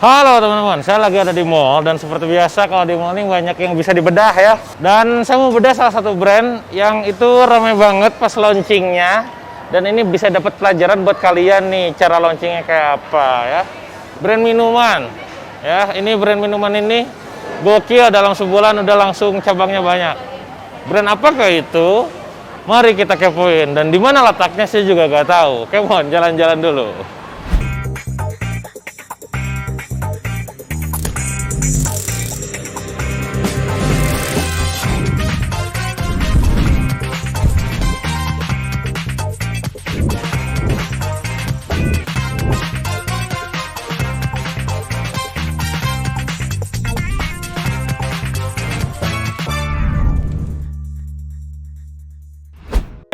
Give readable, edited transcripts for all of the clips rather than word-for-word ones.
Halo teman-teman, saya lagi ada di mall dan seperti biasa kalau di mall ini banyak yang bisa dibedah ya. Dan saya mau bedah salah satu brand yang itu ramai banget pas launchingnya. Dan ini bisa dapat pelajaran buat kalian nih cara launchingnya kayak apa ya. Brand minuman ya, ini brand minuman ini gokil, dalam sebulan udah langsung cabangnya banyak. Brand apakah itu? Mari kita kepoin, dan di mana letaknya saya juga gak tahu. Come on, jalan-jalan dulu.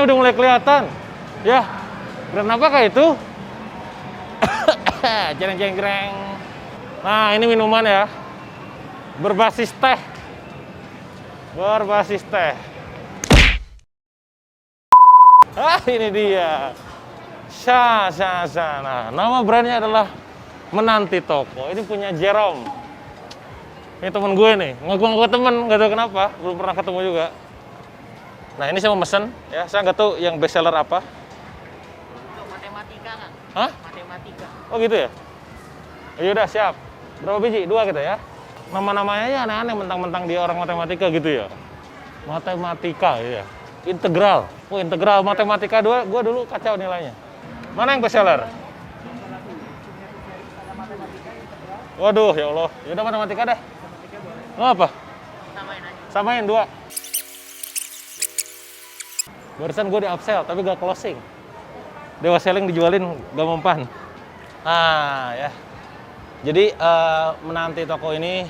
Udah mulai kelihatan ya, brand apakah itu? Jeng-jeng-jeng. Nah, ini minuman ya, berbasis teh, ini dia Sha. Nah, nama brandnya adalah Menanti Toko. Ini punya Jerome, ini temen gue nih, ngaku-ngaku temen, nggak tahu kenapa, belum pernah ketemu juga. Nah, ini saya mau mesen ya, saya nggak tahu yang best seller apa. Untuk matematika kan? Hah? Matematika. Oh gitu ya? Ya udah, siap. Berapa biji? 2 gitu ya? Nama-namanya ya aneh-aneh, mentang-mentang dia orang matematika gitu ya. Matematika ya. Integral. Oh, integral matematika 2, gua dulu kacau nilainya. Mana yang best seller? Waduh, ya Allah. Ya udah matematika deh. Lo apa? Samain aja. Samain 2. Barusan gue di upsell, tapi gak closing. Dewa selling dijualin gak mempan. Nah, ya. Jadi, Menanti Toko ini,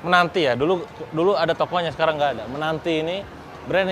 Menanti ya, dulu ada tokonya, sekarang nggak ada. Menanti ini brand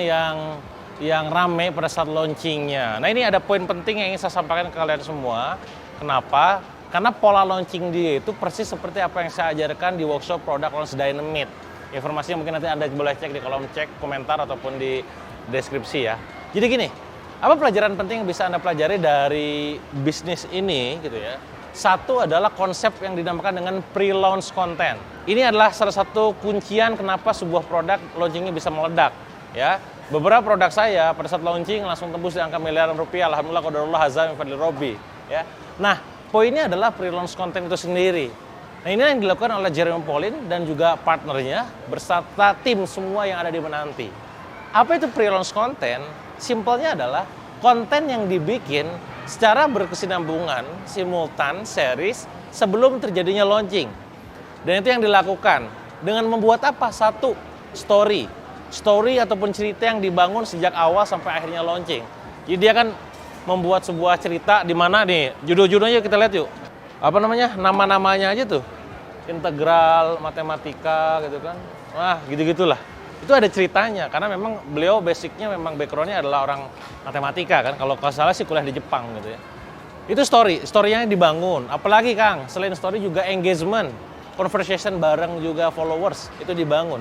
yang rame pada saat launchingnya. Nah, ini ada poin penting yang ingin saya sampaikan ke kalian semua. Kenapa? Karena pola launching dia itu persis seperti apa yang saya ajarkan di workshop Product Launch Dynamite. Informasinya mungkin nanti Anda boleh cek di kolom komentar ataupun di deskripsi ya. Jadi gini, apa pelajaran penting yang bisa Anda pelajari dari bisnis ini gitu ya? Satu adalah konsep yang dinamakan dengan pre-launch content. Ini adalah salah satu kuncian kenapa sebuah produk launchingnya bisa meledak ya. Beberapa produk saya pada saat launching langsung tembus di angka miliaran rupiah. Alhamdulillah, qadarullah hazam fadli robbi ya. Nah, poinnya adalah pre-launch content itu sendiri. Nah, ini yang dilakukan oleh Jerome Pauline dan juga partnernya beserta tim semua yang ada di Menanti. Apa itu pre-launch content? Simpelnya adalah konten yang dibikin secara berkesinambungan, simultan, series, sebelum terjadinya launching. Dan itu yang dilakukan dengan membuat apa? Satu, story ataupun cerita yang dibangun sejak awal sampai akhirnya launching. Jadi dia kan membuat sebuah cerita di mana nih, judul-judulnya kita lihat yuk. Apa namanya? Nama-namanya aja tuh. Integral, matematika gitu kan. Wah, gitu-gitulah. Itu ada ceritanya, karena memang beliau basicnya memang backgroundnya adalah orang matematika kan. Kalau salah sih kuliah di Jepang gitu ya. Itu story-nya dibangun. Apalagi Kang, selain story juga engagement, conversation bareng juga followers, itu dibangun.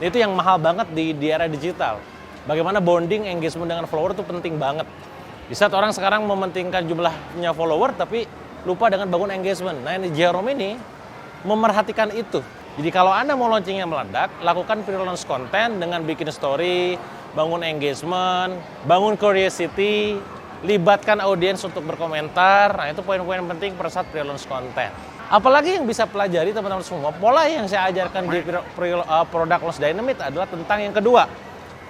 Nah, itu yang mahal banget di era digital. Bagaimana bonding engagement dengan follower itu penting banget. Di saat orang sekarang mementingkan jumlahnya follower, tapi lupa dengan bangun engagement. Nah, ini Jerome ini memerhatikan itu. Jadi kalau Anda mau launchingnya meledak, lakukan pre-launch content dengan bikin story, bangun engagement, bangun curiosity, libatkan audiens untuk berkomentar. Nah, itu poin-poin penting pada saat pre-launch content. Apalagi yang bisa pelajari teman-teman semua, pola yang saya ajarkan di Product Launch Dynamite adalah tentang yang kedua,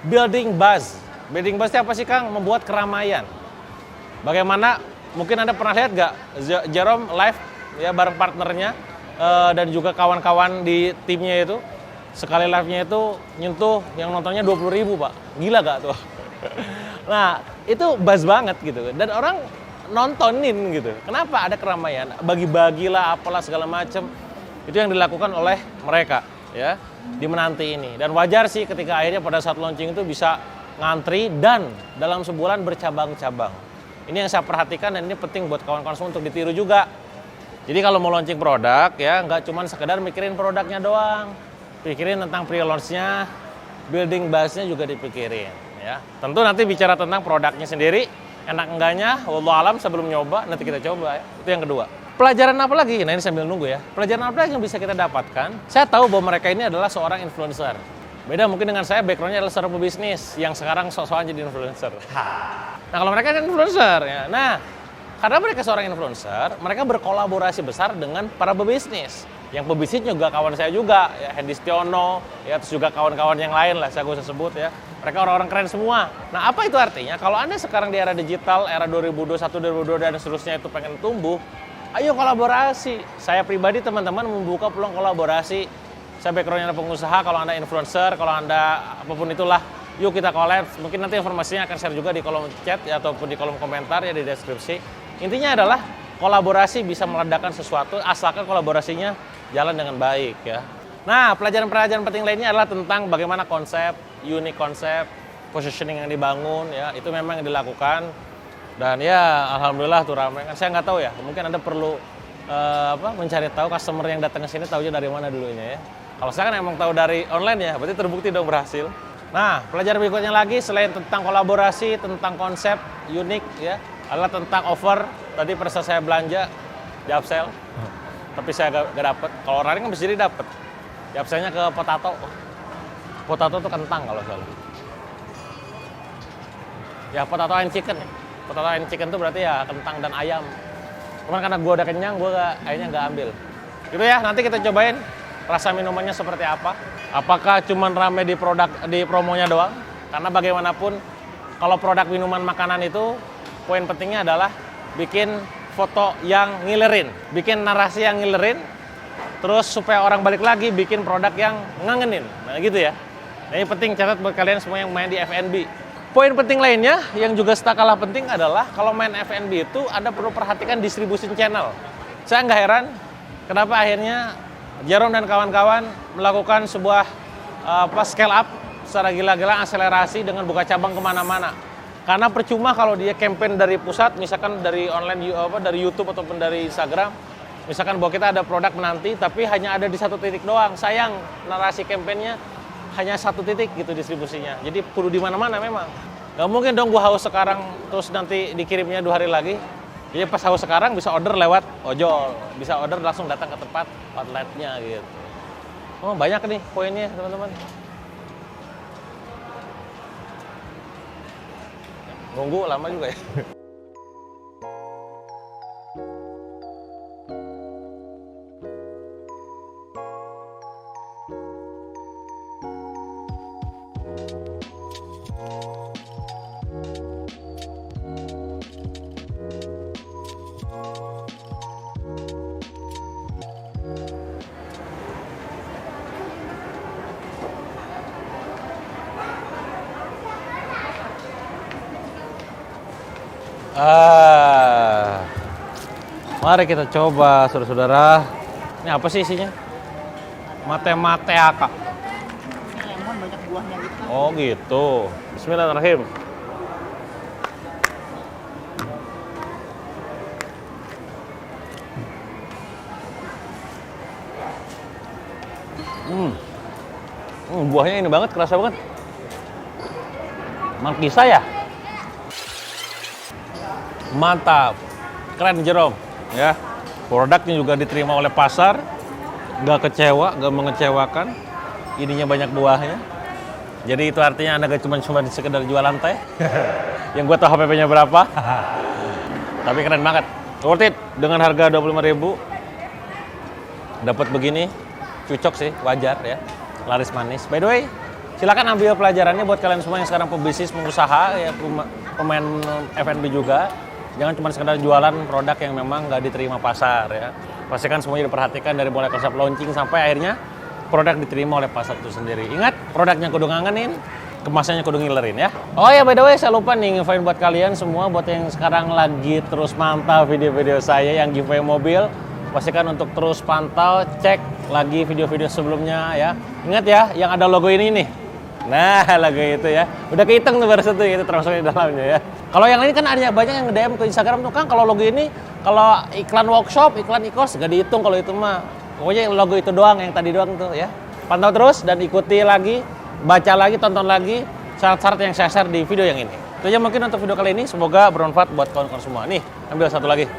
building buzz. Building buzz itu apa sih Kang? Membuat keramaian. Bagaimana, mungkin Anda pernah lihat nggak Jerome live ya bareng partnernya, dan juga kawan-kawan di timnya itu, sekali live-nya itu nyentuh yang nontonnya 20.000 Pak. Gila gak tuh? Nah, itu buzz banget gitu. Dan orang nontonin gitu. Kenapa? Ada keramaian. Bagi-bagilah apalah segala macam. Itu yang dilakukan oleh mereka ya di Menanti ini. Dan wajar sih ketika akhirnya pada saat launching itu bisa ngantri dan dalam sebulan bercabang-cabang. Ini yang saya perhatikan dan ini penting buat kawan-kawan semua untuk ditiru juga. Jadi kalau mau launching produk ya nggak cuma sekedar mikirin produknya doang, pikirin tentang pre-launch-nya, building buzz-nya juga dipikirin ya. Tentu nanti bicara tentang produknya sendiri, enak enggaknya, wallahu alam sebelum nyoba nanti kita coba ya. Itu yang kedua. Pelajaran apa lagi? Nah ini sambil nunggu ya. Pelajaran apa lagi yang bisa kita dapatkan? Saya tahu bahwa mereka ini adalah seorang influencer. Beda mungkin dengan saya, backgroundnya adalah seorang pebisnis yang sekarang sok-sokan jadi influencer. Nah kalau mereka kan influencer ya. Nah karena mereka seorang influencer, mereka berkolaborasi besar dengan para pebisnis. Yang pebisnis juga kawan saya juga, ya Hendy Stiono, ya terus juga kawan-kawan yang lain lah, saya gak usah sebut ya. Mereka orang-orang keren semua. Nah apa itu artinya? Kalau Anda sekarang di era digital, era 2021, 2022 dan seterusnya itu pengen tumbuh, ayo kolaborasi. Saya pribadi teman-teman membuka peluang kolaborasi. Saya backgroundnya pengusaha, kalau Anda influencer, kalau Anda apapun itulah, yuk kita collab. Mungkin nanti informasinya akan share juga di kolom chat ya, ataupun di kolom komentar ya di deskripsi. Intinya adalah kolaborasi bisa meledakkan sesuatu asalkan kolaborasinya jalan dengan baik ya. Nah, pelajaran-pelajaran penting lainnya adalah tentang bagaimana konsep, unik konsep, positioning yang dibangun ya, itu memang yang dilakukan. Dan ya alhamdulillah tuh ramai. Kan saya nggak tahu ya, mungkin Anda perlu mencari tahu customer yang datang ke sini tahunya dari mana dulunya ya. Kalau saya kan emang tahu dari online ya, berarti terbukti dong berhasil. Nah, pelajaran berikutnya lagi selain tentang kolaborasi, tentang konsep unik ya, adalah tentang offer. Tadi pada saat saya belanja di upsell, tapi saya gak dapet. Kalau orang kan bisa jadi dapet. Di upsellnya ke potato. Potato itu kentang kalau salah. Ya potato and chicken ya. Potato and chicken itu berarti ya kentang dan ayam. Cuman karena gue udah kenyang, gue akhirnya nggak ambil. Gitu ya, nanti kita cobain rasa minumannya seperti apa. Apakah cuman rame di produk di promonya doang? Karena bagaimanapun kalau produk minuman makanan itu poin pentingnya adalah bikin foto yang ngilerin, bikin narasi yang ngilerin, terus supaya orang balik lagi bikin produk yang ngangenin. Nah gitu ya. Nah, ini penting, catat buat kalian semua yang main di F&B. Poin penting lainnya yang juga tak kalah penting adalah kalau main F&B itu Anda perlu perhatikan distribution channel. Saya nggak heran kenapa akhirnya Jerome dan kawan-kawan melakukan sebuah scale up secara gila-gilaan, akselerasi dengan buka cabang kemana-mana. Karena percuma kalau dia campaign dari pusat, misalkan dari online, dari YouTube ataupun dari Instagram, misalkan bahwa kita ada produk menanti, tapi hanya ada di satu titik doang. Sayang, narasi campaignnya hanya satu titik gitu distribusinya. Jadi perlu di mana-mana memang. Gak mungkin dong gua haus sekarang terus nanti dikirimnya 2 hari lagi. Jadi pas haus sekarang bisa order lewat ojol, bisa order langsung datang ke tempat outletnya gitu. Oh banyak nih poinnya teman-teman. Nunggu lama juga ya. Mari kita coba, saudara-saudara. Ini apa sih isinya? Mate-mateaka. Ini lemon banyak buahnya gitu. Oh gitu. Bismillahirrahmanirrahim. Buahnya ini banget, kerasa banget. Markisa ya? Mantap. Keren Jerome. Ya, produknya juga diterima oleh pasar, nggak kecewa, nggak mengecewakan. Ininya banyak buahnya. Jadi itu artinya Anda gak cuma sekedar jualan teh, yang gue tahu HPP-nya berapa. Tapi keren banget, worth it. Dengan harga 25.000, dapat begini, cocok sih, wajar ya, laris manis. By the way, silakan ambil pelajarannya buat kalian semua yang sekarang pebisnis, pengusaha, ya pemain F&B juga. Jangan cuma sekedar jualan produk yang memang nggak diterima pasar ya. Pastikan semuanya diperhatikan dari mulai konsep launching sampai akhirnya produk diterima oleh pasar itu sendiri. Ingat, produknya kudu ngangenin, kemasannya kudu ngilerin ya. Oh ya, by the way, saya lupa nih nginfoin buat kalian semua, buat yang sekarang lagi terus mantau video-video saya yang giveaway mobil. Pastikan untuk terus pantau, cek lagi video-video sebelumnya ya. Ingat ya, yang ada logo ini nih. Nah, logo itu ya. Udah kehitung tuh baru satu, itu termasuk di dalamnya ya. Kalau yang lain kan ada banyak yang nge-DM ke Instagram tuh, Kang, kalau logo ini, kalau iklan workshop, iklan e-course, gak dihitung kalau itu mah. Pokoknya logo itu doang, yang tadi doang tuh ya. Pantau terus dan ikuti lagi, baca lagi, tonton lagi syarat-syarat yang saya share di video yang ini. Itu aja mungkin untuk video kali ini, semoga bermanfaat buat kawan-kawan semua. Nih, ambil satu lagi.